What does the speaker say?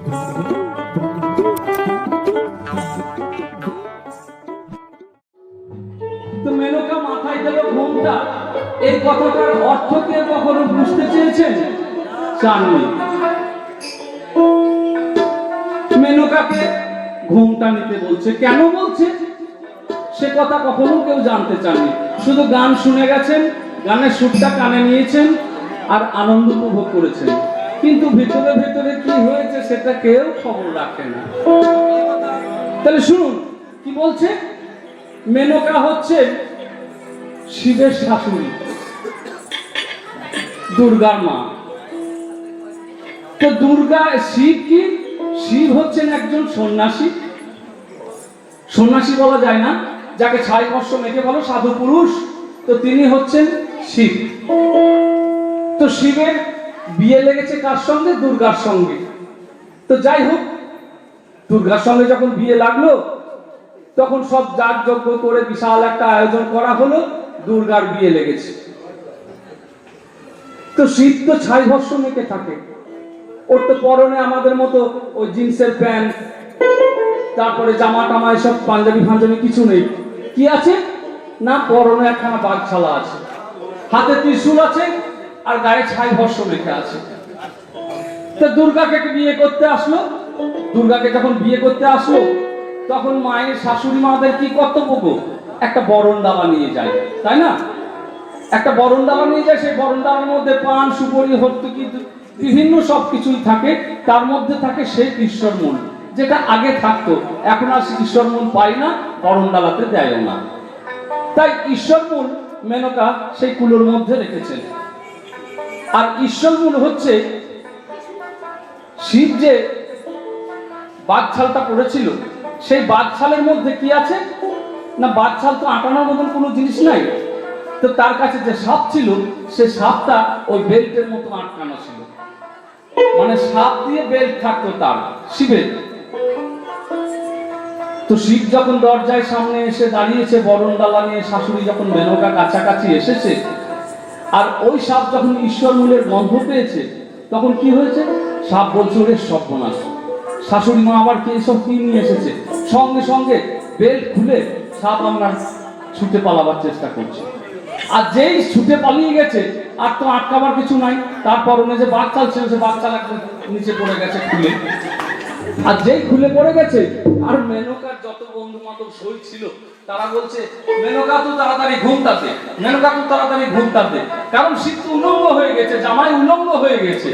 তো মেনকা মাথায় দিল ঘুমটা, এই কথাটার অর্থ কে কখনো বুঝতে চেয়েছেন? চাননি। মেনকাকে ঘুমটা নিতে বলছে, কেন বলছে সে কথা কখনো কেউ জানতে চাননি। শুধু গান শুনে গেছেন, গানের সুরটা কানে নিয়েছেন আর আনন্দ উপভোগ করেছেন, কিন্তু ভিতরে ভিতরে কি হয়েছে সেটা কেউ খবর রাখে না। তাহলে শুনুন কি বলছে। মেনকা হচ্ছে শিবের শাশুড়ি, দুর্গার মা। তো দুর্গা, শিব কি? শিব হচ্ছেন একজন সন্ন্যাসী। সন্ন্যাসী বলা যায় না, যাকে ছাই বর্ষ মেখে বলো সাধু পুরুষ, তো তিনি হচ্ছেন শিব। তো শিবের বিয়ে লেগেছে কার সঙ্গে? দুর্গার সঙ্গে। তো যাই হোক, দুর্গার সঙ্গে যখন বিয়ে লাগলো তখন সব যাগযজ্ঞ করে বিশাল একটা আয়োজন করা হলো, দুর্গার বিয়ে লেগেছে। তো শিব তো ছাই ভস্য মেখে থাকে, ওর তো পরনে আমাদের মতো ওই জিন্সের প্যান্ট, তারপরে জামা টামা এসব পাঞ্জাবি ফাঞ্জাবি কিছু নেই। কি আছে না, পরনে একখানা বাঘছালা আছে, হাতে ত্রিশূল আছে আর গায়ে ছাই ভস্য মেখে আছে। তো দুর্গাকে বিয়ে করতে আসলো। দুর্গাকে যখন বিয়ে করতে আসলো তখন মায়ের শাশুড়ি মাদের কি কর্তব্য গো? একটা বরণ ডালা নিয়ে যায়, তাই না? একটা বরণ ডালা নিয়ে যায়, সেই বরণ ডালার মধ্যে পান সুপারি হর্তুকি বিভিন্ন সবকিছুই থাকে, তার মধ্যে থাকে সেই ঈশ্বরমূল, যেটা আগে থাকতো, এখন আর ঈশ্বরমূল পাই না, বরণ ডালাতে দেয় না। তাই ঈশ্বরমূল মেনকা সেই কুলোর মধ্যে রেখেছেন। আর ঈশ্বরমূল হচ্ছে শিব যে বাঘছালটা পড়েছিল, সেই বাঘছালের মধ্যে কি আছে না, বাঘছাল তো আটানোর মতন কোনো জিনিস নাই। তো তার কাছে যে সাপ ছিল, সে সাপটা ওই বেল্টের মতো আটকানো ছিল, মানে সাপ দিয়ে বেল্ট থাকতো তার, শিবের। তো শিব যখন দরজায় সামনে এসে দাঁড়িয়েছে বরণ ডালা নিয়ে, শাশুড়ি যখন মেনকা কাছাকাছি এসেছে, আর ওই সাপ যখন ঈশ্বরমূলের গন্ধ পেয়েছে, তখন কি হয়েছে? সাপ বলছে ওরে সর্বনাশ, শাশুড়ি মা আবার কি এসব কি নিয়ে এসেছে। সঙ্গে সঙ্গে বেল্ট খুলে সাপ আমরা ছুটে পালাবার চেষ্টা করছে। আর যেই ছুটে পালিয়ে গেছে, আর তো আটকাবার কিছু নাই, তার পরনে যে বাঘছাল ছিল সে বাঘছাল একদম নিচে পড়ে গেছে খুলে। আর যেই খুলে পড়ে গেছে, আর মেনকার যত বন্ধু বান্ধব সই ছিল তারা বলছে মেনকা তো তাড়াতাড়ি ঘুমটাতে, মেনকা তো তাড়াতাড়ি ঘুমটাতে, কারণ শীত উলঙ্গ হয়ে গেছে, জামাই উলঙ্গ হয়ে গেছে।